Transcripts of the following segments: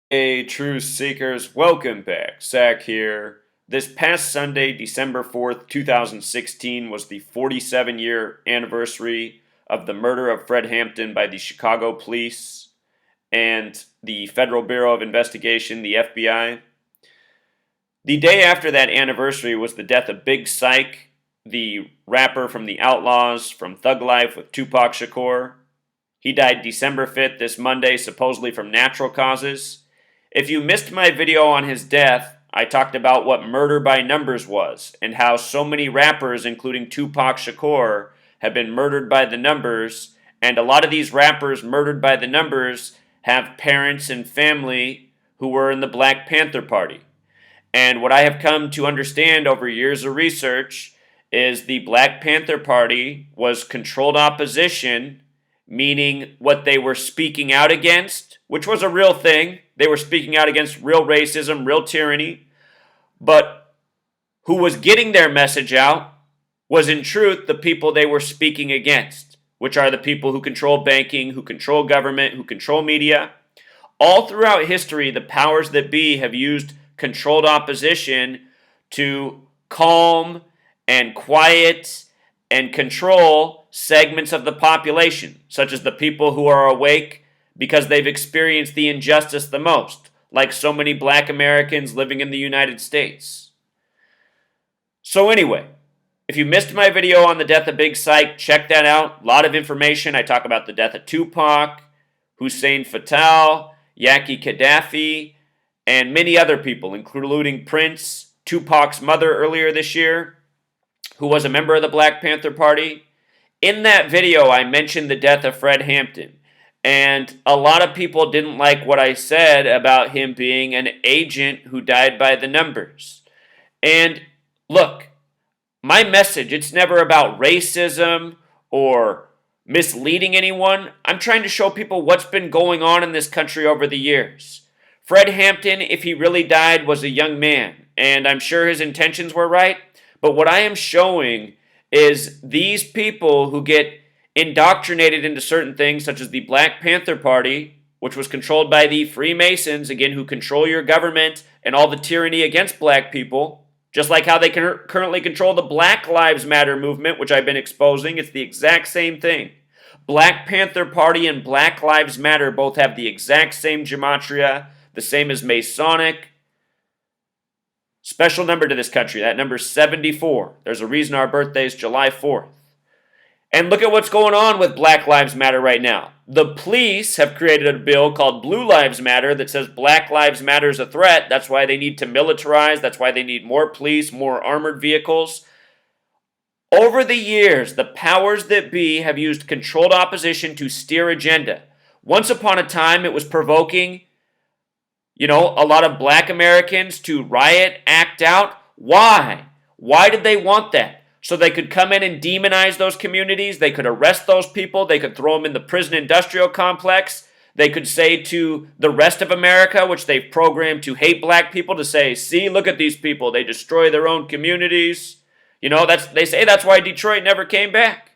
Hey, truth seekers, welcome back. Zach here. This past Sunday, December 4th, 2016, was the 47-year anniversary of the murder of Fred Hampton by the Chicago police and the Federal Bureau of Investigation, the FBI. The day after that anniversary was the death of Big Syke, the rapper from the Outlaws from Thug Life with Tupac Shakur. He died December 5th, this Monday, supposedly from natural causes. If you missed my video on his death, I talked about what murder by numbers was and how so many rappers, including Tupac Shakur, have been murdered by the numbers, and a lot of these rappers murdered by the numbers have parents and family who were in the Black Panther Party. And what I have come to understand over years of research is the Black Panther Party was controlled opposition, meaning what they were speaking out against, which was a real thing. They were speaking out against real racism, real tyranny. But who was getting their message out was in truth the people they were speaking against, which are the people who control banking, who control government, who control media. All throughout history, the powers that be have used controlled opposition to calm and quiet and control segments of the population, such as the people who are awake because they've experienced the injustice the most, like so many black Americans living in the United States. So anyway, if you missed my video on the death of Big Syke, check that out. A lot of information. I talk about the death of Tupac, Hussein Fatal, Yaki Gaddafi, and many other people, including Prince, Tupac's mother earlier this year, who was a member of the Black Panther Party. In that video, I mentioned the death of Fred Hampton, and a lot of people didn't like what I said about him being an agent who died by the numbers. And look, my message, it's never about racism or misleading anyone. I'm trying to show people what's been going on in this country over the years. Fred Hampton, if he really died, was a young man, and I'm sure his intentions were right. But what I am showing is these people who get indoctrinated into certain things, such as the Black Panther Party, which was controlled by the Freemasons, again, who control your government and all the tyranny against black people, just like how they can currently control the Black Lives Matter movement, which I've been exposing. It's the exact same thing. Black Panther Party and Black Lives Matter both have the exact same gematria, the same as Masonic. Special number to this country. That number's 74. There's a reason our birthday is July 4th. And look at what's going on with Black Lives Matter right now. The police have created a bill called Blue Lives Matter that says Black Lives Matter is a threat. That's why they need to militarize. That's why they need more police, more armored vehicles. Over the years, the powers that be have used controlled opposition to steer agenda. Once upon a time, it was provoking a lot of black Americans to riot, act out. Why? Why did they want that? So they could come in and demonize those communities. They could arrest those people. They could throw them in the prison industrial complex. They could say to the rest of America, which they've programmed to hate black people, to say, see, look at these people. They destroy their own communities. They say that's why Detroit never came back.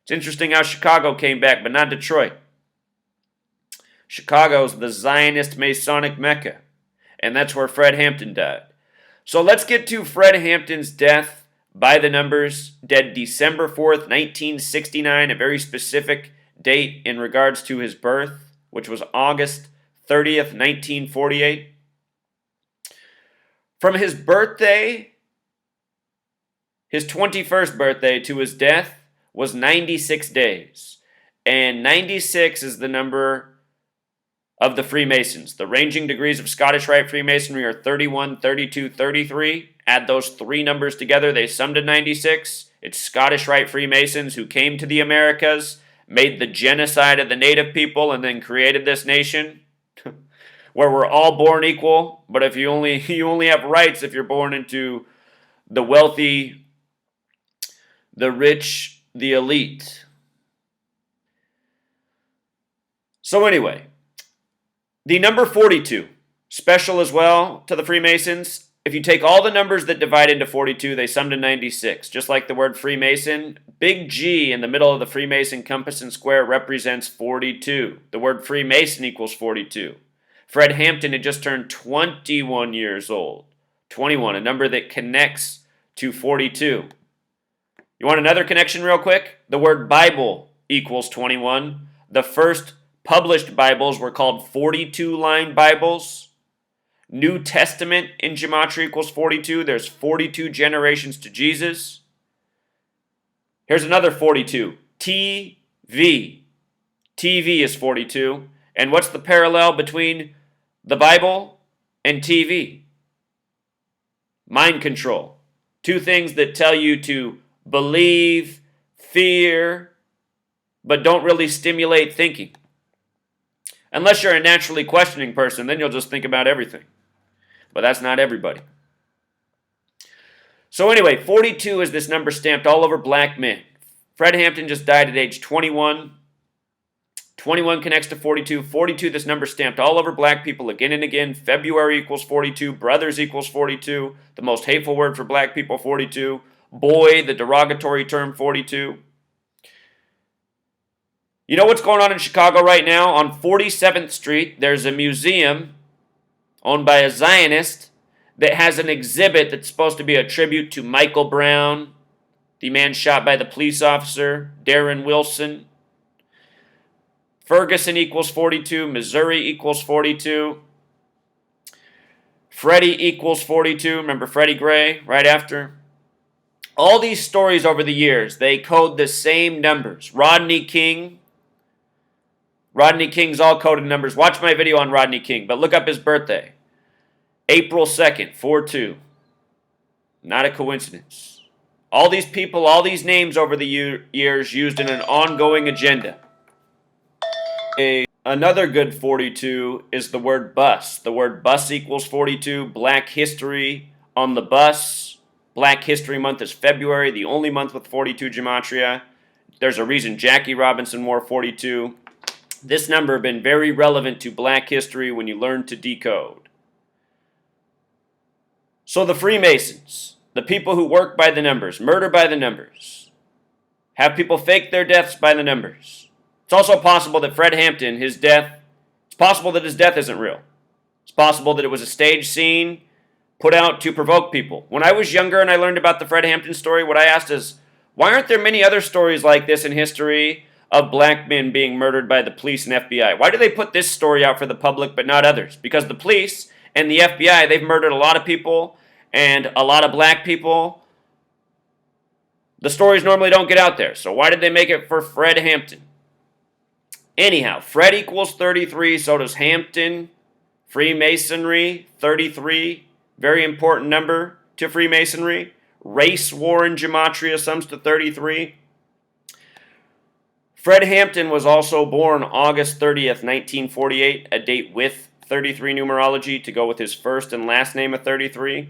It's interesting how Chicago came back, but not Detroit. Chicago's the Zionist Masonic Mecca, and that's where Fred Hampton died. So let's get to Fred Hampton's death by the numbers, dead December 4th, 1969, a very specific date in regards to his birth, which was August 30th, 1948. From his birthday, his 21st birthday, to his death was 96 days, and 96 is the number of the Freemasons. The ranging degrees of Scottish Rite Freemasonry are 31, 32, 33. Add those three numbers together, they sum to 96. It's Scottish Rite Freemasons who came to the Americas, made the genocide of the native people, and then created this nation where we're all born equal. But if you only have rights if you're born into the wealthy, the rich, the elite. So anyway, the number 42, special as well to the Freemasons. If you take all the numbers that divide into 42, they sum to 96. Just like the word Freemason, big G in the middle of the Freemason compass and square represents 42. The word Freemason equals 42. Fred Hampton had just turned 21 years old. 21, a number that connects to 42. You want another connection real quick? The word Bible equals 21. The first published Bibles were called 42-line Bibles. New Testament in Gematria equals 42. There's 42 generations to Jesus. Here's another 42. TV. TV is 42. And what's the parallel between the Bible and TV? Mind control. Two things that tell you to believe, fear, but don't really stimulate thinking. Unless you're a naturally questioning person, then you'll just think about everything. But that's not everybody. So anyway, 42 is this number stamped all over black men. Fred Hampton just died at age 21. 21 connects to 42. 42, this number stamped all over black people again and again. February equals 42. Brothers equals 42. The most hateful word for black people, 42. Boy, the derogatory term, 42. You know what's going on in Chicago right now? On 47th Street, there's a museum owned by a Zionist that has an exhibit that's supposed to be a tribute to Michael Brown, the man shot by the police officer, Darren Wilson. Ferguson equals 42. Missouri equals 42. Freddie equals 42. Remember Freddie Gray right after? All these stories over the years, they code the same numbers. Rodney King's all coded numbers. Watch my video on Rodney King, but look up his birthday. April 2nd, 4-2. Not a coincidence. All these people, all these names over the years used in an ongoing agenda. Another good 42 is the word bus. The word bus equals 42. Black history on the bus. Black History Month is February, the only month with 42 Gematria. There's a reason Jackie Robinson wore 42. This number has been very relevant to black history when you learn to decode. So the Freemasons, the people who work by the numbers, murder by the numbers, have people fake their deaths by the numbers. It's also possible that Fred Hampton, it's possible that his death isn't real. It's possible that it was a stage scene put out to provoke people. When I was younger and I learned about the Fred Hampton story, what I asked is, why aren't there many other stories like this in history of black men being murdered by the police and FBI? Why do they put this story out for the public but not others? Because the police and the FBI, they've murdered a lot of people and a lot of black people. The stories normally don't get out there. So why did they make it for Fred Hampton? Anyhow, Fred equals 33, so does Hampton. Freemasonry, 33. Very important number to Freemasonry. Race war in Gematria sums to 33. Fred Hampton was also born August 30th, 1948, a date with 33 numerology to go with his first and last name of 33.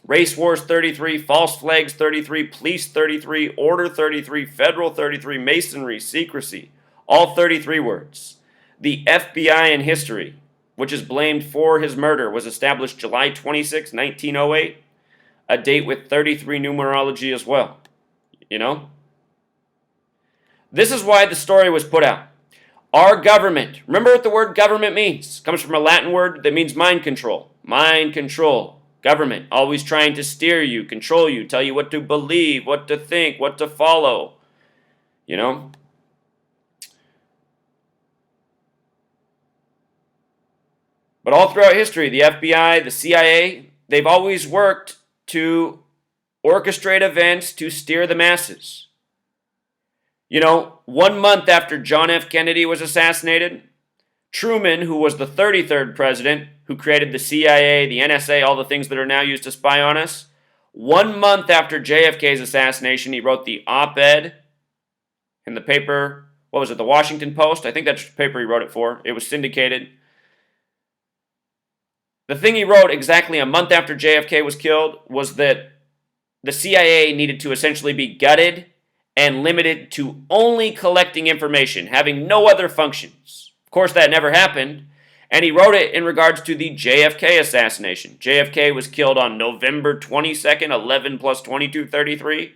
Race wars 33, false flags 33, police 33, order 33, federal 33, masonry, secrecy, all 33 words. The FBI in history, which is blamed for his murder, was established July 26, 1908, a date with 33 numerology as well. You know? This is why the story was put out. Our government, remember what the word government means? It comes from a Latin word that means mind control. Mind control. Government, always trying to steer you, control you, tell you what to believe, what to think, what to follow. You know? But all throughout history, the FBI, the CIA, they've always worked to orchestrate events to steer the masses. You know, 1 month after John F. Kennedy was assassinated, Truman, who was the 33rd president, who created the CIA, the NSA, all the things that are now used to spy on us, 1 month after JFK's assassination, he wrote the op-ed in the paper, what was it, the Washington Post? I think that's the paper he wrote it for. It was syndicated. The thing he wrote exactly a month after JFK was killed was that the CIA needed to essentially be gutted and limited to only collecting information, having no other functions. Of course, that never happened, and he wrote it in regards to the JFK assassination. JFK was killed on November 22nd, 11 plus 22, 33,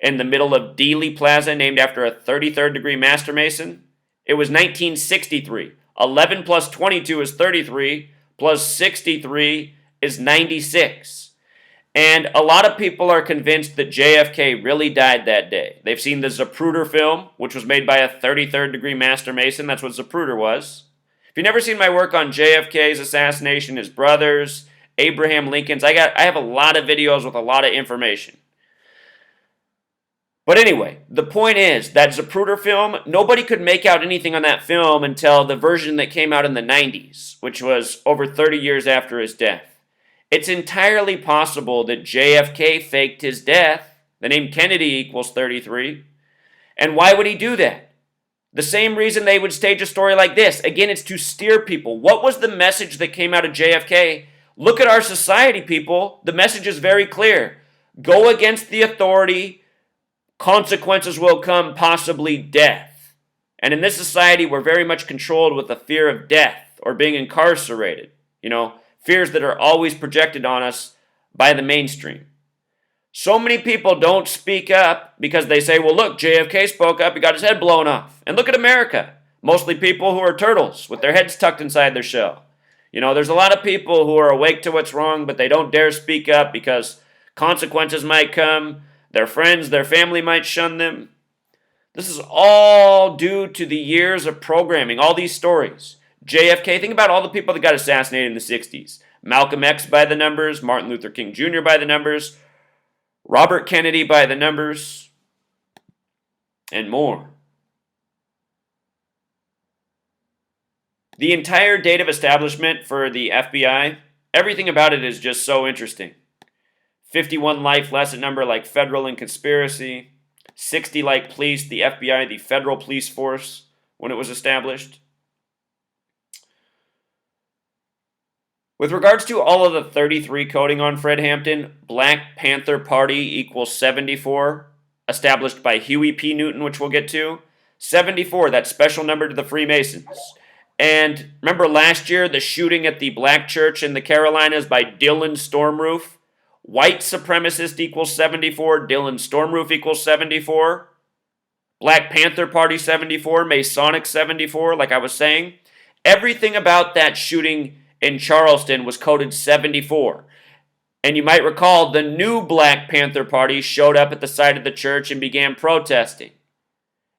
in the middle of Dealey Plaza, named after a 33rd degree master mason. It was 1963. 11 plus 22 is 33, plus 63 is 96. And a lot of people are convinced that JFK really died that day. They've seen the Zapruder film, which was made by a 33rd degree Master Mason. That's what Zapruder was. If you've never seen my work on JFK's assassination, his brothers, Abraham Lincoln's, I have a lot of videos with a lot of information. But anyway, the point is, that Zapruder film, nobody could make out anything on that film until the version that came out in the 90s, which was over 30 years after his death. It's entirely possible that JFK faked his death. The name Kennedy equals 33. And why would he do that? The same reason they would stage a story like this. Again, it's to steer people. What was the message that came out of JFK? Look at our society, people. The message is very clear. Go against the authority. Consequences will come, possibly death. And in this society, we're very much controlled with the fear of death or being incarcerated. Fears that are always projected on us by the mainstream. So many people don't speak up because they say, well, look, JFK spoke up, he got his head blown off. And look at America. Mostly people who are turtles with their heads tucked inside their shell. There's a lot of people who are awake to what's wrong, but they don't dare speak up because consequences might come. Their friends, their family might shun them. This is all due to the years of programming, all these stories. JFK, think about all the people that got assassinated in the 60s. Malcolm X by the numbers, Martin Luther King Jr. by the numbers, Robert Kennedy by the numbers, and more. The entire date of establishment for the FBI, everything about it is just so interesting. 51 life lesson number like federal and conspiracy, 60 like police, the FBI, the federal police force when it was established. With regards to all of the 33 coding on Fred Hampton, Black Panther Party equals 74, established by Huey P. Newton, which we'll get to. 74, that special number to the Freemasons. And remember last year, the shooting at the black church in the Carolinas by Dylan Stormroof? White supremacist equals 74, Dylan Stormroof equals 74. Black Panther Party 74, Masonic 74, like I was saying. Everything about that shooting in Charleston was coded 74. And you might recall the new Black Panther Party showed up at the side of the church and began protesting.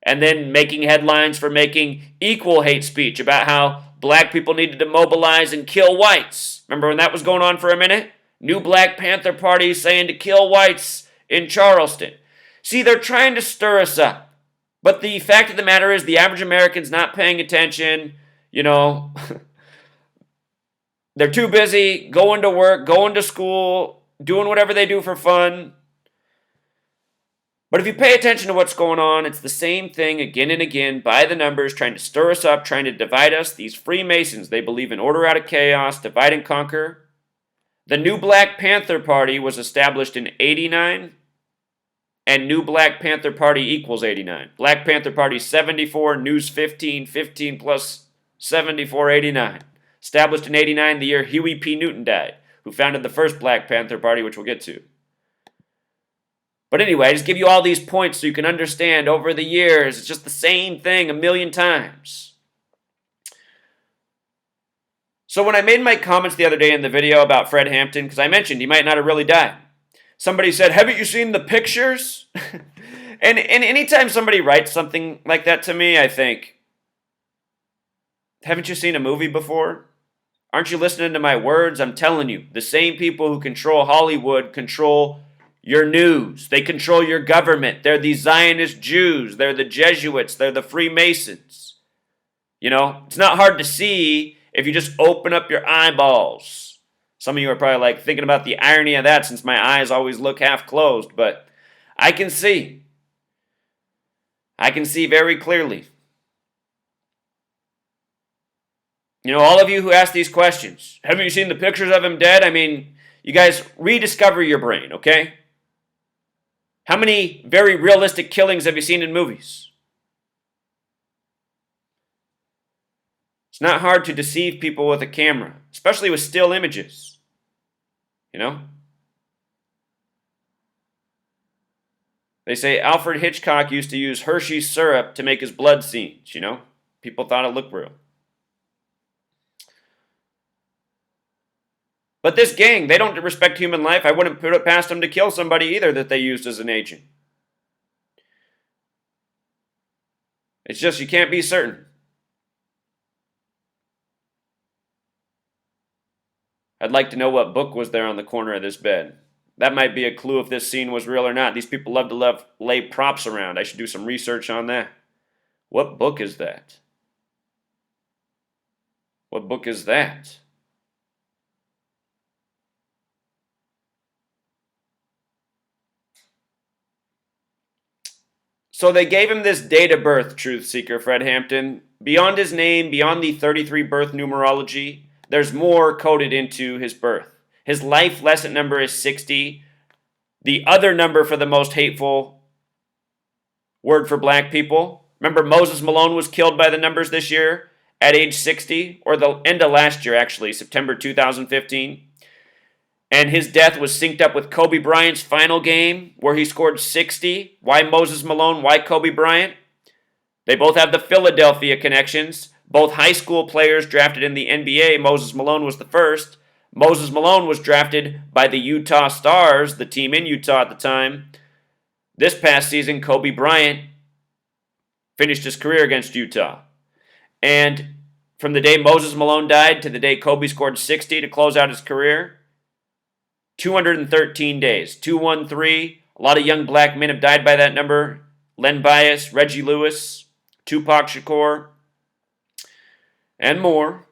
And then making headlines for making equal hate speech about how black people needed to mobilize and kill whites. Remember when that was going on for a minute? New Black Panther Party saying to kill whites in Charleston. See, they're trying to stir us up. But the fact of the matter is the average American's not paying attention, They're too busy going to work, going to school, doing whatever they do for fun. But if you pay attention to what's going on, it's the same thing again and again, by the numbers, trying to stir us up, trying to divide us. These Freemasons, they believe in order out of chaos, divide and conquer. The new Black Panther Party was established in 89, and new Black Panther Party equals 89. Black Panther Party 74, News 15, 15 plus 74, 89. Established in 89, the year Huey P. Newton died, who founded the first Black Panther Party, which we'll get to. But anyway, I just give you all these points so you can understand over the years, it's just the same thing a million times. So when I made my comments the other day in the video about Fred Hampton, because I mentioned he might not have really died, somebody said, haven't you seen the pictures? and anytime somebody writes something like that to me, I think, haven't you seen a movie before? Aren't you listening to my words? I'm telling you, the same people who control Hollywood control your news. They control your government. They're the Zionist Jews. They're the Jesuits. They're the Freemasons. It's not hard to see if you just open up your eyeballs. Some of you are probably thinking about the irony of that since my eyes always look half closed, but I can see. I can see very clearly. All of you who ask these questions, haven't you seen the pictures of him dead? You guys rediscover your brain, okay? How many very realistic killings have you seen in movies? It's not hard to deceive people with a camera, especially with still images. They say Alfred Hitchcock used to use Hershey's syrup to make his blood scenes, People thought it looked real. But this gang, they don't respect human life. I wouldn't put it past them to kill somebody either that they used as an agent. It's just you can't be certain. I'd like to know what book was there on the corner of this bed. That might be a clue if this scene was real or not. These people love to lay props around. I should do some research on that. What book is that? What book is that? So they gave him this date of birth, truth seeker Fred Hampton. Beyond his name, beyond the 33 birth numerology, there's more coded into his birth. His life lesson number is 60. The other number for the most hateful word for black people. Remember Moses Malone was killed by the numbers this year at age 60, or the end of last year actually, September 2015. And his death was synced up with Kobe Bryant's final game where he scored 60. Why Moses Malone? Why Kobe Bryant? They both have the Philadelphia connections. Both high school players drafted in the NBA. Moses Malone was the first. Moses Malone was drafted by the Utah Stars, the team in Utah at the time. This past season, Kobe Bryant finished his career against Utah. And from the day Moses Malone died to the day Kobe scored 60 to close out his career, 213 days, 213. A lot of young black men have died by that number. Len Bias, Reggie Lewis, Tupac Shakur, and more.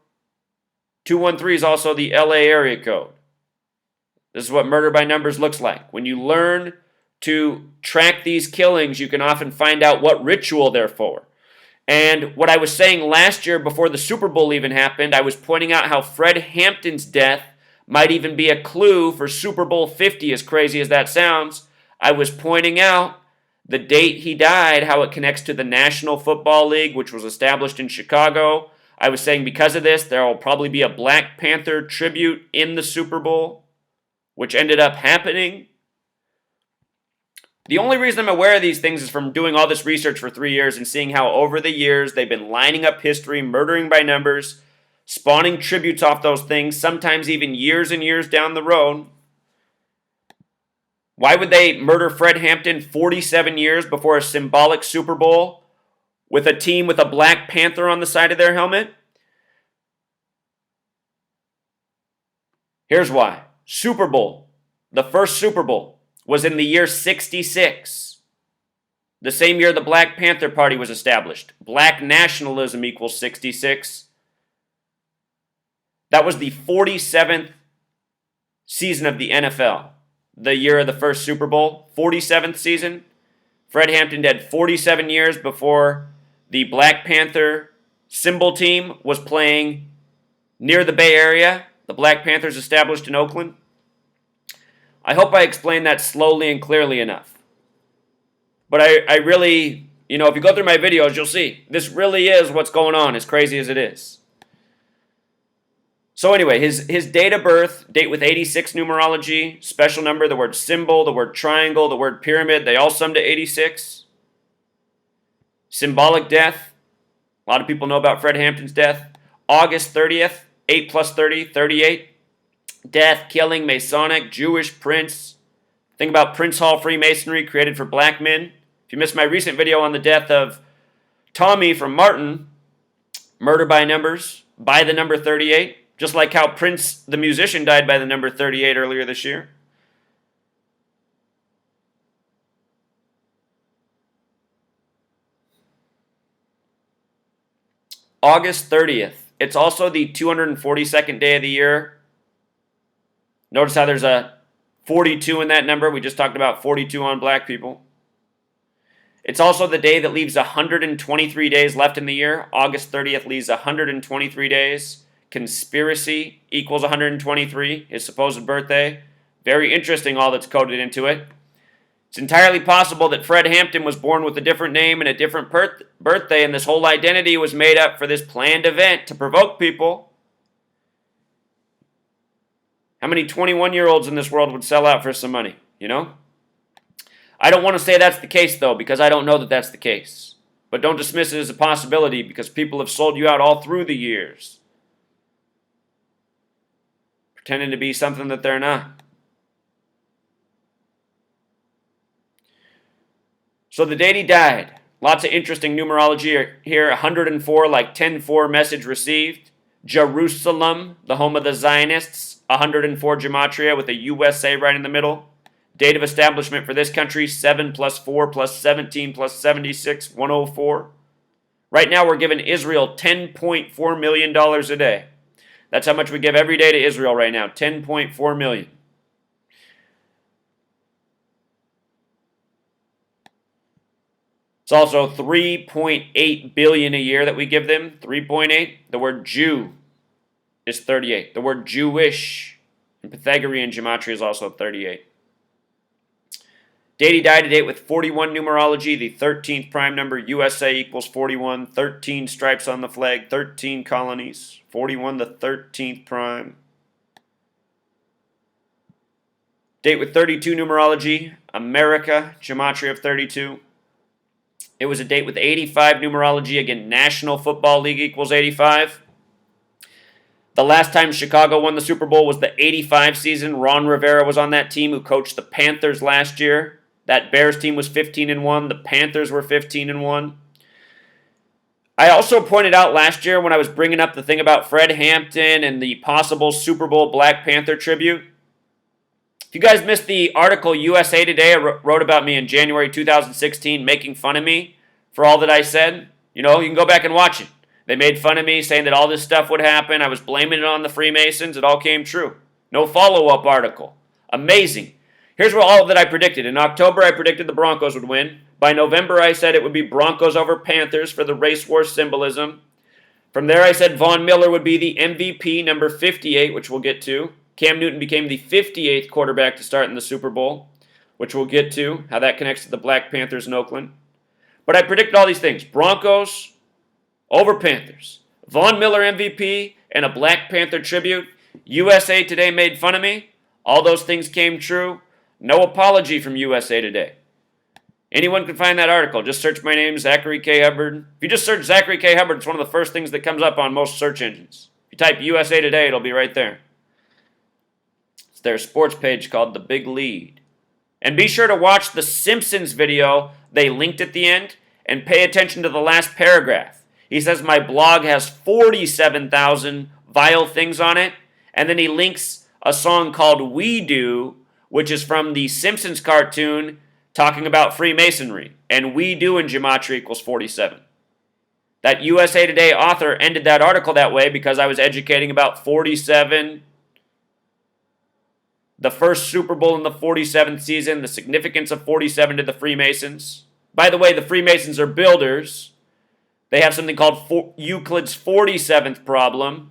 213 is also the LA area code. This is what murder by numbers looks like. When you learn to track these killings, you can often find out what ritual they're for. And what I was saying last year before the Super Bowl even happened, I was pointing out how Fred Hampton's death might even be a clue for Super Bowl 50, as crazy as that sounds. I was pointing out the date he died, how it connects to the National Football League, which was established in Chicago. I was saying because of this, there will probably be a Black Panther tribute in the Super Bowl, which ended up happening. The only reason I'm aware of these things is from doing all this research for 3 years and seeing how over the years they've been lining up history, murdering by numbers, spawning tributes off those things, sometimes even years and years down the road. Why would they murder Fred Hampton 47 years before a symbolic Super Bowl with a team with a Black Panther on the side of their helmet? Here's why. Super Bowl, the first Super Bowl, was in the year 66. The same year the Black Panther Party was established. Black nationalism equals 66. That was the 47th season of the NFL. The year of the first Super Bowl, 47th season. Fred Hampton died 47 years before the Black Panther symbol team was playing near the Bay Area. The Black Panthers established in Oakland. I hope I explained that slowly and clearly enough. But I really, if you go through my videos, you'll see this really is what's going on, as crazy as it is. So anyway, his date of birth, date with 86 numerology, special number, the word symbol, the word triangle, the word pyramid, they all sum to 86. Symbolic death, a lot of people know about Fred Hampton's death. August 30th, 8 plus 30, 38. Death, killing, Masonic, Jewish prince. Think about Prince Hall Freemasonry created for black men. If you missed my recent video on the death of Tommy from Martin, murder by numbers, by the number 38. Just like how Prince, the musician, died by the number 38 earlier this year. August 30th. It's also the 242nd day of the year. Notice how there's a 42 in that number. We just talked about 42 on black people. It's also the day that leaves 123 days left in the year. August 30th leaves 123 days. Conspiracy equals 123, his supposed birthday. Very interesting, all that's coded into it. It's entirely possible that Fred Hampton was born with a different name and a different birthday, and this whole identity was made up for this planned event to provoke people. How many 21-year-olds in this world would sell out for some money, I don't want to say that's the case, though, because I don't know that that's the case. But don't dismiss it as a possibility, because people have sold you out all through the years. pretending to be something that they're not. So the date he died, lots of interesting numerology here. 104, like 10-4 message received. Jerusalem, the home of the Zionists, 104 Gematria with a USA right in the middle. Date of establishment for this country, 7 plus 4 plus 17 plus 76, 104. Right now we're giving Israel $10.4 million a day. That's how much we give every day to Israel right now, $10.4 million. It's also $3.8 billion a year that we give them, 3.8. The word Jew is 38. The word Jewish in Pythagorean gematria is also 38. Date he died, a date with 41 numerology, the 13th prime number, USA equals 41, 13 stripes on the flag, 13 colonies, 41 the 13th prime. Date with 32 numerology, America, gematria of 32. It was a date with 85 numerology, again, National Football League equals 85. The last time Chicago won the Super Bowl was the 85 season. Ron Rivera was on that team who coached the Panthers last year. That Bears team was 15-1. The Panthers were 15-1. I also pointed out last year when I was bringing up the thing about Fred Hampton and the possible Super Bowl Black Panther tribute. If you guys missed the article USA Today wrote about me in January 2016 making fun of me for all that I said, you can go back and watch it. They made fun of me saying that all this stuff would happen. I was blaming it on the Freemasons. It all came true. No follow-up article. Amazing. Here's all that I predicted. In October, I predicted the Broncos would win. By November, I said it would be Broncos over Panthers for the race war symbolism. From there, I said Von Miller would be the MVP, number 58, which we'll get to. Cam Newton became the 58th quarterback to start in the Super Bowl, which we'll get to, how that connects to the Black Panthers in Oakland. But I predicted all these things. Broncos over Panthers. Von Miller MVP and a Black Panther tribute. USA Today made fun of me. All those things came true. No apology from USA Today. Anyone can find that article. Just search my name, Zachary K. Hubbard. If you just search Zachary K. Hubbard, it's one of the first things that comes up on most search engines. If you type USA Today, it'll be right there. It's their sports page called The Big Lead. And be sure to watch the Simpsons video they linked at the end and pay attention to the last paragraph. He says my blog has 47,000 vile things on it, and then he links a song called We Do, which is from the Simpsons cartoon talking about Freemasonry, and we do in gematria equals 47. That USA Today author ended that article that way because I was educating about 47, the first Super Bowl in the 47th season, the significance of 47 to the Freemasons. By the way, the Freemasons are builders. They have something called Euclid's 47th problem.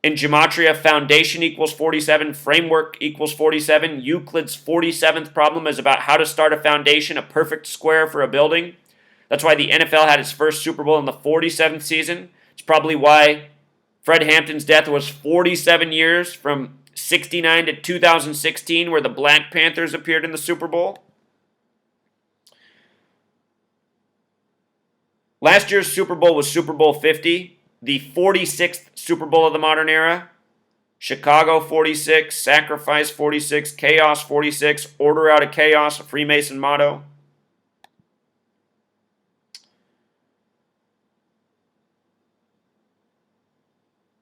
In gematria, foundation equals 47, framework equals 47. Euclid's 47th problem is about how to start a foundation, a perfect square for a building. That's why the NFL had its first Super Bowl in the 47th season. It's probably why Fred Hampton's death was 47 years from 69 to 2016, where the Black Panthers appeared in the Super Bowl. Last year's Super Bowl was Super Bowl 50. The 46th Super Bowl of the modern era. Chicago 46, Sacrifice 46, Chaos 46, Order out of Chaos, a Freemason motto.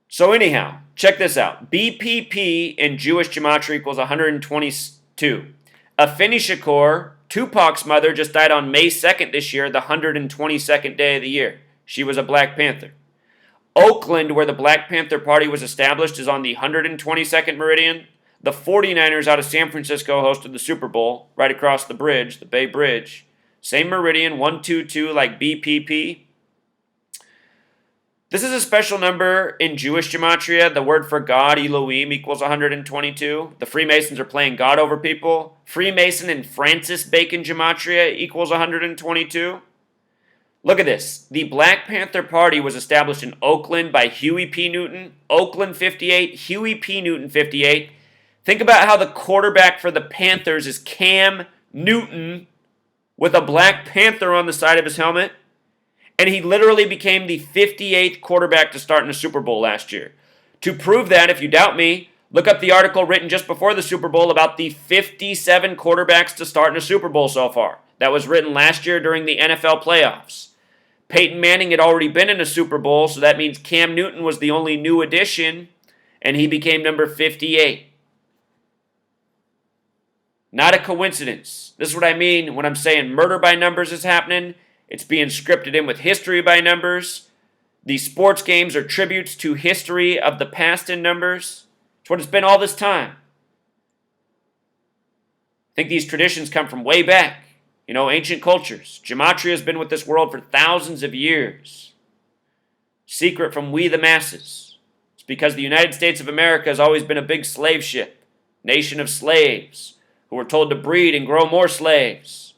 So anyhow, check this out. BPP in Jewish gematria equals 122. Afeni Shakur, Tupac's mother, just died on May 2nd this year, the 122nd day of the year. She was a Black Panther. Oakland, where the Black Panther Party was established, is on the 122nd meridian. The 49ers out of San Francisco hosted the Super Bowl right across the bridge, the Bay Bridge. Same meridian, 122 like BPP. This is a special number in Jewish gematria. The word for God, Elohim, equals 122. The Freemasons are playing God over people. Freemason and Francis Bacon gematria equals 122. Look at this. The Black Panther Party was established in Oakland by Huey P. Newton. Oakland 58, Huey P. Newton 58. Think about how the quarterback for the Panthers is Cam Newton with a Black Panther on the side of his helmet. And he literally became the 58th quarterback to start in a Super Bowl last year. To prove that, if you doubt me, Look up the article written just before the Super Bowl about the 57 quarterbacks to start in a Super Bowl so far. That was written last year during the NFL playoffs. Peyton Manning had already been in a Super Bowl, so that means Cam Newton was the only new addition, and he became number 58. Not a coincidence. This is what I mean when I'm saying murder by numbers is happening. It's being scripted in with history by numbers. These sports games are tributes to history of the past in numbers. It's what it's been all this time. I think these traditions come from way back. Ancient cultures. Gematria has been with this world for thousands of years. Secret from we the masses. It's because the United States of America has always been a big slave ship. Nation of slaves who were told to breed and grow more slaves.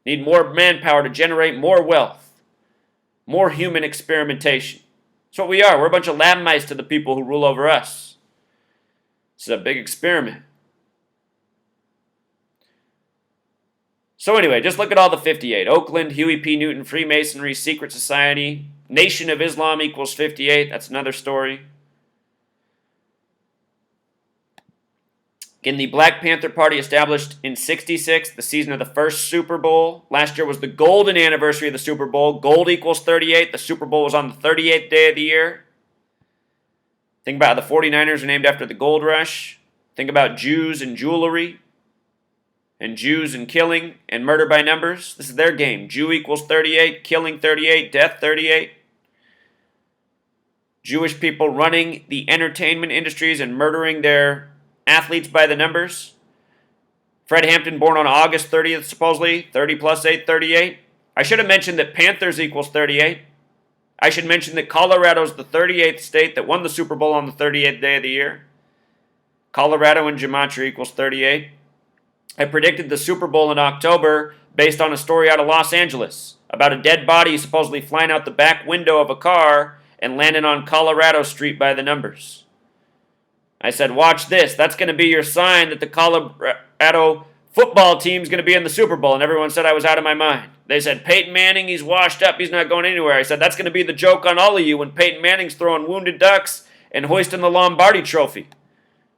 Need more manpower to generate more wealth. More human experimentation. That's what we are. We're a bunch of lab mice to the people who rule over us. This is a big experiment. So anyway, just look at all the 58. Oakland, Huey P. Newton, Freemasonry, Secret Society, Nation of Islam equals 58. That's another story. Again, the Black Panther Party established in 66, the season of the first Super Bowl. Last year was the golden anniversary of the Super Bowl. Gold equals 38. The Super Bowl was on the 38th day of the year. Think about how the 49ers are named after the gold rush. Think about Jews and jewelry. And Jews and killing and murder by numbers. This is their game. Jew equals 38, killing 38, death 38. Jewish people running the entertainment industries and murdering their athletes by the numbers. Fred Hampton born on August 30th, supposedly. 30 plus 8, 38. I should have mentioned that Panthers equals 38. I should mention that Colorado's the 38th state that won the Super Bowl on the 38th day of the year. Colorado and Gematria equals 38. I predicted the Super Bowl in October based on a story out of Los Angeles about a dead body supposedly flying out the back window of a car and landing on Colorado Street by the numbers. I said, watch this. That's going to be your sign that the Colorado football team's going to be in the Super Bowl. And everyone said I was out of my mind. They said, Peyton Manning, he's washed up. He's not going anywhere. I said, that's going to be the joke on all of you when Peyton Manning's throwing wounded ducks and hoisting the Lombardi trophy.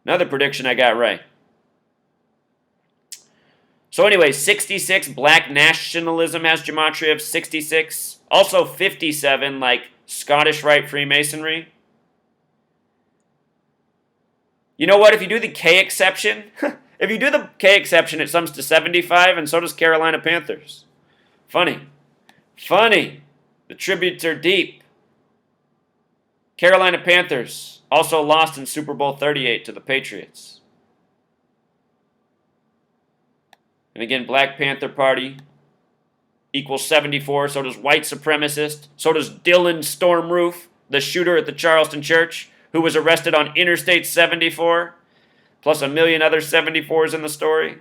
Another prediction I got right. So anyway, 66, black nationalism has Gematria of 66. Also 57, like Scottish Rite Freemasonry. You know what? If you do the K exception, it sums to 75, and so does Carolina Panthers. Funny. The tributes are deep. Carolina Panthers also lost in Super Bowl 38 to the Patriots. And again, Black Panther Party equals 74. So does white supremacist. So does Dylan Stormroof, the shooter at the Charleston Church, who was arrested on Interstate 74, plus a million other 74s in the story.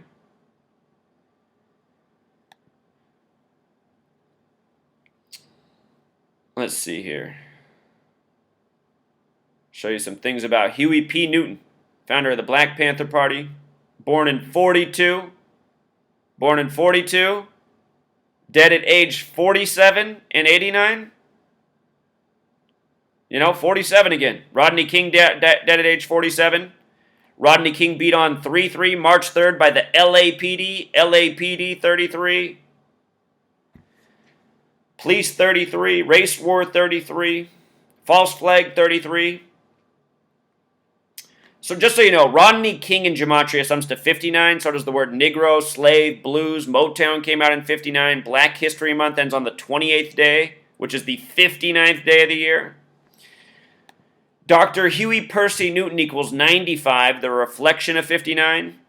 Let's see here. Show you some things about Huey P. Newton, founder of the Black Panther Party, born in 42. Dead at age 47 and 89. 47 again. Rodney King dead at age 47. Rodney King beat on 3-3 March 3rd by the LAPD 33. Police 33. Race War 33. False Flag 33. So just so you know, Rodney King in Gematria sums to 59. So does the word Negro, slave, blues. Motown came out in 59. Black History Month ends on the 28th day, which is the 59th day of the year. Dr. Huey Percy Newton equals 95, the reflection of 59.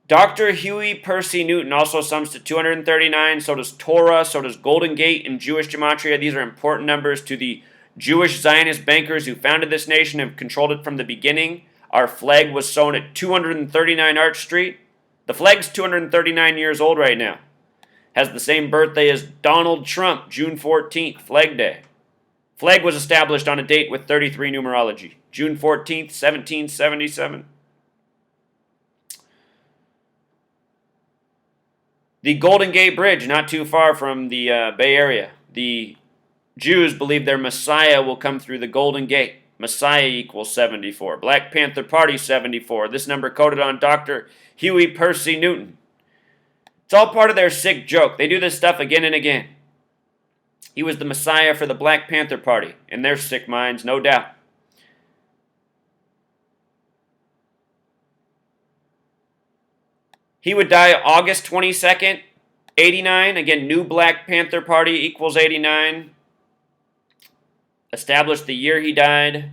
Dr. Huey Percy Newton also sums to 239, so does Torah, so does Golden Gate in Jewish Gematria. These are important numbers to the Jewish Zionist bankers who founded this nation and controlled it from the beginning. Our flag was sewn at 239 Arch Street. The flag's 239 years old right now. Has the same birthday as Donald Trump, June 14th, Flag Day. Flag was established on a date with 33 numerology, June 14th, 1777. The Golden Gate Bridge, not too far from the Bay Area. The Jews believe their Messiah will come through the Golden Gate. Messiah equals 74. Black Panther Party 74. This number coded on Dr. Huey Percy Newton. It's all part of their sick joke. They do this stuff again and again. He was the Messiah for the Black Panther Party, in their sick minds, no doubt. He would die August 22nd, 89. Again, new Black Panther Party equals 89. Established the year he died.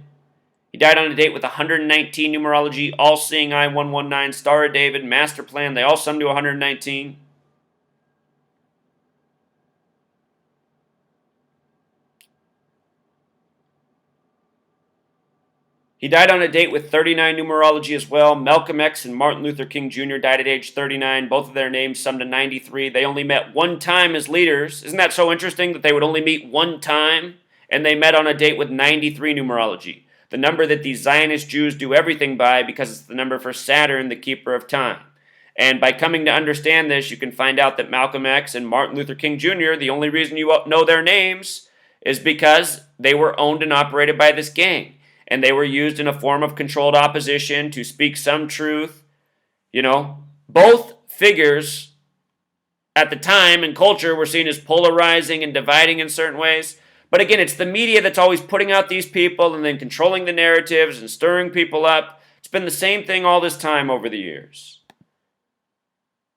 He died on a date with 119 numerology, all-seeing eye 119, Star of David, master plan. They all sum to 119. He died on a date with 39 numerology as well. Malcolm X and Martin Luther King Jr. died at age 39. Both of their names summed to 93. They only met one time as leaders. Isn't that so interesting that they would only meet one time? And they met on a date with 93 numerology, the number that these Zionist Jews do everything by because it's the number for Saturn, the keeper of time. And by coming to understand this, you can find out that Malcolm X and Martin Luther King Jr., the only reason you know their names is because they were owned and operated by this gang. And they were used in a form of controlled opposition to speak some truth. You know, both figures at the time and culture were seen as polarizing and dividing in certain ways. But again, it's the media that's always putting out these people and then controlling the narratives and stirring people up. It's been the same thing all this time over the years.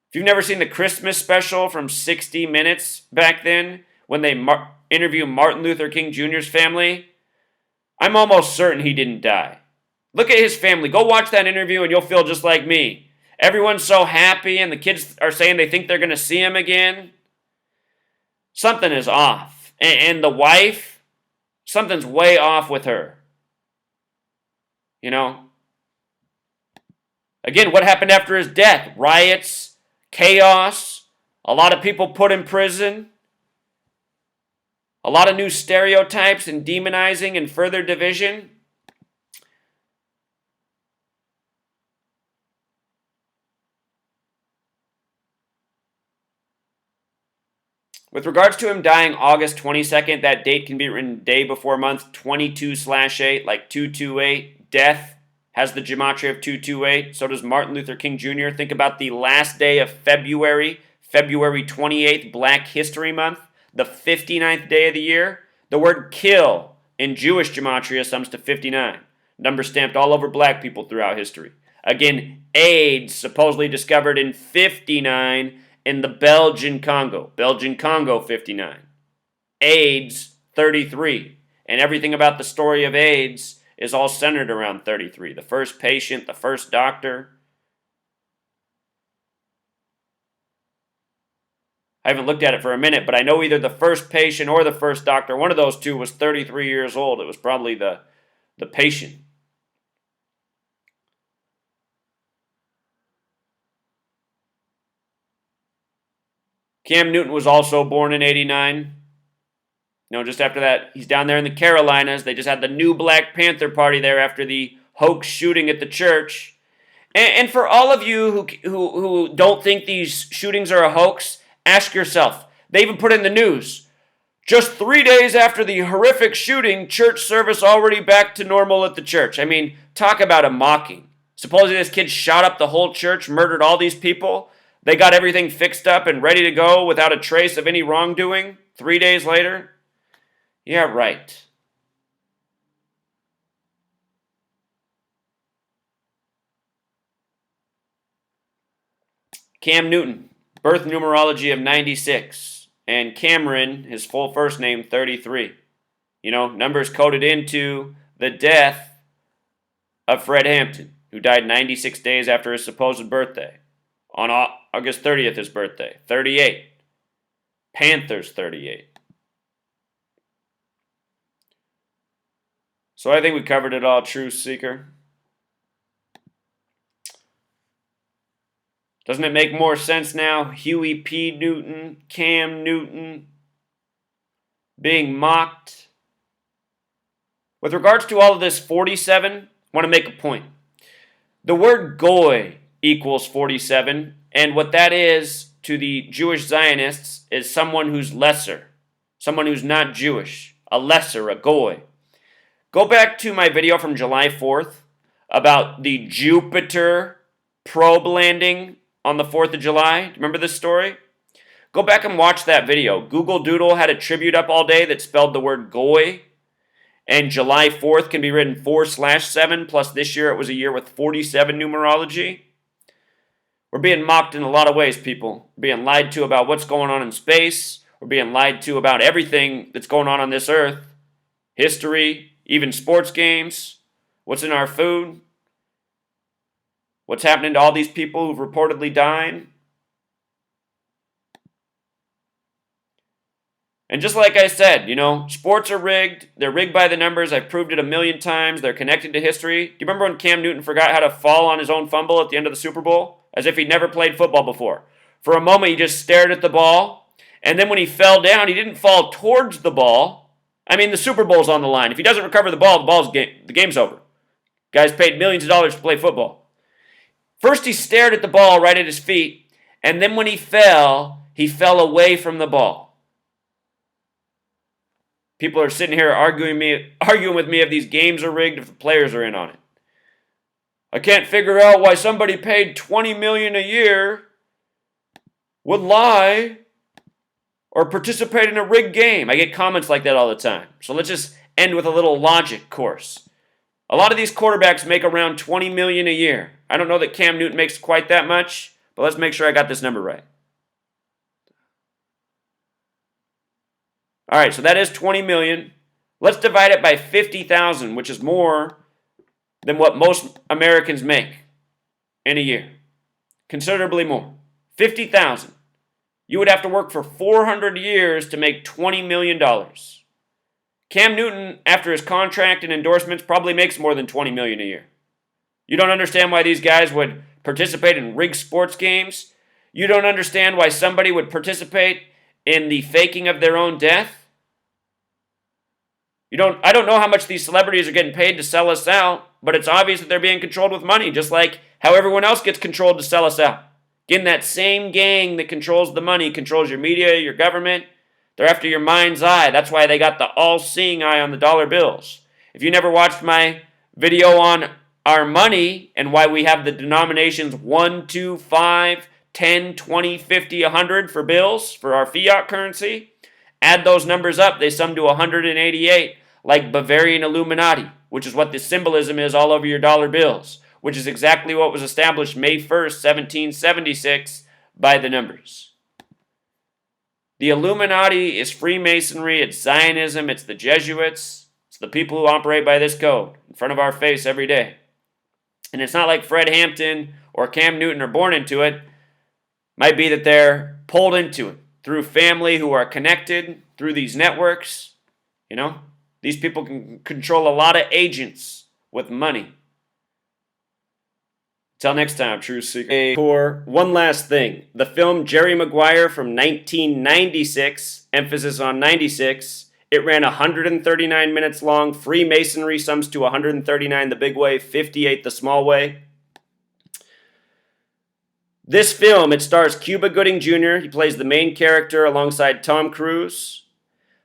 If you've never seen the Christmas special from 60 Minutes back then, when they interview Martin Luther King Jr.'s family, I'm almost certain he didn't die. Look at his family. Go watch that interview and you'll feel just like me. Everyone's so happy and the kids are saying they think they're going to see him again. Something is off. And the wife, something's way off with her. You know? Again, what happened after his death? Riots, chaos, a lot of people put in prison, a lot of new stereotypes and demonizing and further division. With regards to him dying August 22nd, that date can be written day before month 22/8, like 228. Death has the gematria of 228. So does Martin Luther King Jr. Think about the last day of February, February 28th, Black History Month, the 59th day of the year. The word kill in Jewish gematria sums to 59. Number stamped all over black people throughout history. Again, AIDS supposedly discovered in 59 in the Belgian Congo. Belgian Congo, 59. AIDS, 33. And everything about the story of AIDS is all centered around 33. The first patient, the first doctor. I haven't looked at it for a minute, but I know either the first patient or the first doctor, one of those two was 33 years old. It was probably the patient. Cam Newton was also born in 89. Just after that, he's down there in the Carolinas. They just had the new Black Panther Party there after the hoax shooting at the church. And for all of you who don't think these shootings are a hoax, ask yourself. They even put in the news. Just 3 days after the horrific shooting, church service already back to normal at the church. I mean, talk about a mocking. Supposedly this kid shot up the whole church, murdered all these people. They got everything fixed up and ready to go without a trace of any wrongdoing 3 days later. Yeah, right. Cam Newton, birth numerology of 96. And Cameron, his full first name, 33. Numbers coded into the death of Fred Hampton, who died 96 days after his supposed birthday. On August 30th, his birthday. 38. Panthers, 38. So I think we covered it all, Truth Seeker. Doesn't it make more sense now? Huey P. Newton, Cam Newton, being mocked. With regards to all of this 47, I want to make a point. The word goy equals 47, and what that is to the Jewish Zionists is someone who's lesser, someone who's not Jewish. a lesser, a goy. Go back to my video from July 4th about the Jupiter probe landing on the 4th of July. Remember this story? Go back and watch that video. Google Doodle had a tribute up all day that spelled the word goy. And July 4th can be written 4/7, plus this year it was a year with 47 numerology. We're being mocked in a lot of ways, people. We're being lied to about what's going on in space. We're being lied to about everything that's going on this earth. History, even sports games, what's in our food, what's happening to all these people who've reportedly died. And just like I said, sports are rigged. They're rigged by the numbers. I've proved it a million times. They're connected to history. Do you remember when Cam Newton forgot how to fall on his own fumble at the end of the Super Bowl? As if he'd never played football before. For a moment, he just stared at the ball. And then when he fell down, he didn't fall towards the ball. I mean, the Super Bowl's on the line. If he doesn't recover the game's over. Guys paid millions of dollars to play football. First, he stared at the ball right at his feet. And then when he fell away from the ball. People are sitting here arguing with me if these games are rigged, if the players are in on it. I can't figure out why somebody paid $20 million a year would lie or participate in a rigged game. I get comments like that all the time. So let's just end with a little logic course. A lot of these quarterbacks make around $20 million a year. I don't know that Cam Newton makes quite that much, but let's make sure I got this number right. All right, so that is $20 million. Let's divide it by 50,000, which is more than what most Americans make in a year. Considerably more. 50,000. You would have to work for 400 years to make $20 million. Cam Newton, after his contract and endorsements, probably makes more than $20 million a year. You don't understand why these guys would participate in rigged sports games? You don't understand why somebody would participate in the faking of their own death? I don't know how much these celebrities are getting paid to sell us out, but it's obvious that they're being controlled with money, just like how everyone else gets controlled to sell us out. Again, that same gang that controls the money controls your media, your government. They're after your mind's eye. That's why they got the all-seeing eye on the dollar bills. If you never watched my video on our money and why we have the denominations 1, 2, 5, 10, 20, 50, 100 for bills, for our fiat currency, add those numbers up, they sum to 188, like Bavarian Illuminati, which is what the symbolism is all over your dollar bills, which is exactly what was established May 1st, 1776 by the numbers. The Illuminati is Freemasonry, it's Zionism, it's the Jesuits, it's the people who operate by this code in front of our face every day. And it's not like Fred Hampton or Cam Newton are born into it. Might be that they're pulled into it through family who are connected through these networks. These people can control a lot of agents with money. Till next time, True Seeker. One last thing. The film Jerry Maguire from 1996, emphasis on 96, it ran 139 minutes long. Freemasonry sums to 139 the big way, 58 the small way. This film, it stars Cuba Gooding Jr. He plays the main character alongside Tom Cruise.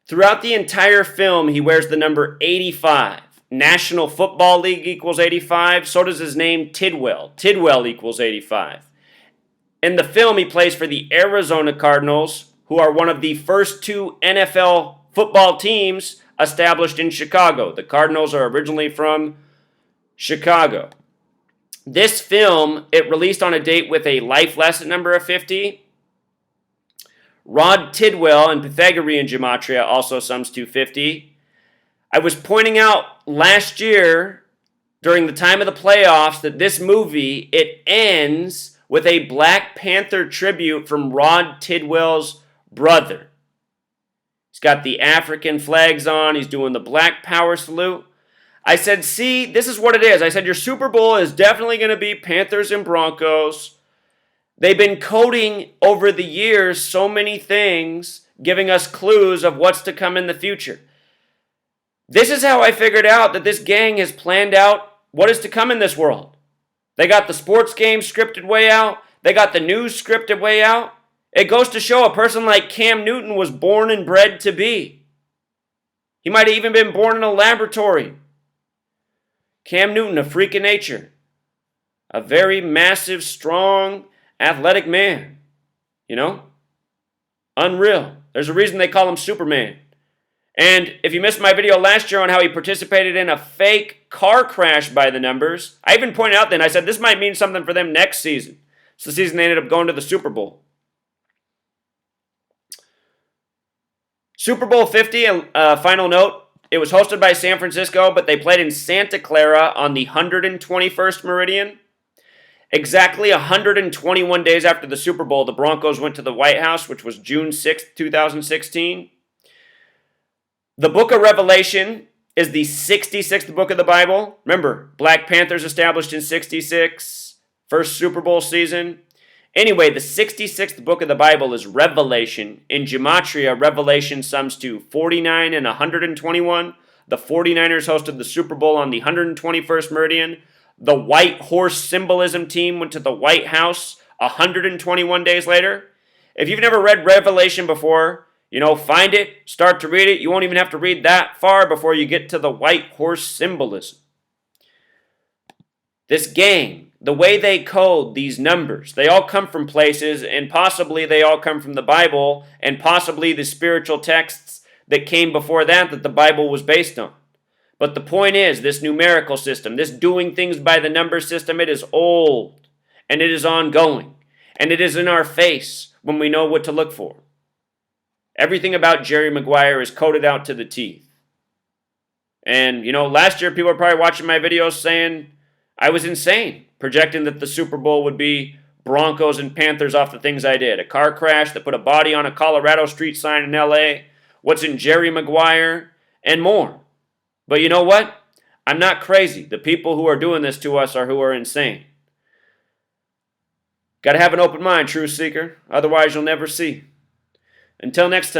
Throughout the entire film, he wears the number 85. National Football League equals 85. So does his name Tidwell. Tidwell equals 85. In the film, he plays for the Arizona Cardinals, who are one of the first two NFL football teams established in Chicago. The Cardinals are originally from Chicago. This film, it released on a date with a life lesson number of 50. Rod Tidwell and Pythagorean Gematria also sums to 50. I was pointing out last year during the time of the playoffs that this movie, it ends with a Black Panther tribute from Rod Tidwell's brother. He's got the African flags on. He's doing the Black Power salute. I said, see, this is what it is. I said, your Super Bowl is definitely going to be Panthers and Broncos. They've been coding over the years so many things, giving us clues of what's to come in the future. This is how I figured out that this gang has planned out what is to come in this world. They got the sports game scripted way out. They got the news scripted way out. It goes to show a person like Cam Newton was born and bred to be. He might have even been born in a laboratory. Cam Newton, a freak of nature. A very massive, strong, athletic man. You know? Unreal. There's a reason they call him Superman. And if you missed my video last year on how he participated in a fake car crash by the numbers, I even pointed out then, I said this might mean something for them next season. It's the season they ended up going to the Super Bowl. Super Bowl 50, final note, it was hosted by San Francisco, but they played in Santa Clara on the 121st meridian. Exactly 121 days after the Super Bowl, the Broncos went to the White House, which was June 6th, 2016. The book of Revelation is the 66th book of the Bible. Remember, Black Panthers established in 66, first Super Bowl season. Anyway, the 66th book of the Bible is Revelation. In Gematria, Revelation sums to 49 and 121. The 49ers hosted the Super Bowl on the 121st meridian. The white horse symbolism team went to the White House 121 days later. If you've never read Revelation before, find it, start to read it. You won't even have to read that far before you get to the white horse symbolism. This gang, the way they code these numbers, they all come from places, and possibly they all come from the Bible, and possibly the spiritual texts that came before that the Bible was based on. But the point is, this numerical system, this doing things by the number system, it is old, and it is ongoing, and it is in our face when we know what to look for. Everything about Jerry Maguire is coded out to the teeth. And, last year people were probably watching my videos saying I was insane, projecting that the Super Bowl would be Broncos and Panthers off the things I did. A car crash that put a body on a Colorado street sign in L.A., what's in Jerry Maguire, and more. But you know what? I'm not crazy. The people who are doing this to us are who are insane. Got to have an open mind, truth seeker. Otherwise, you'll never see. Until next time.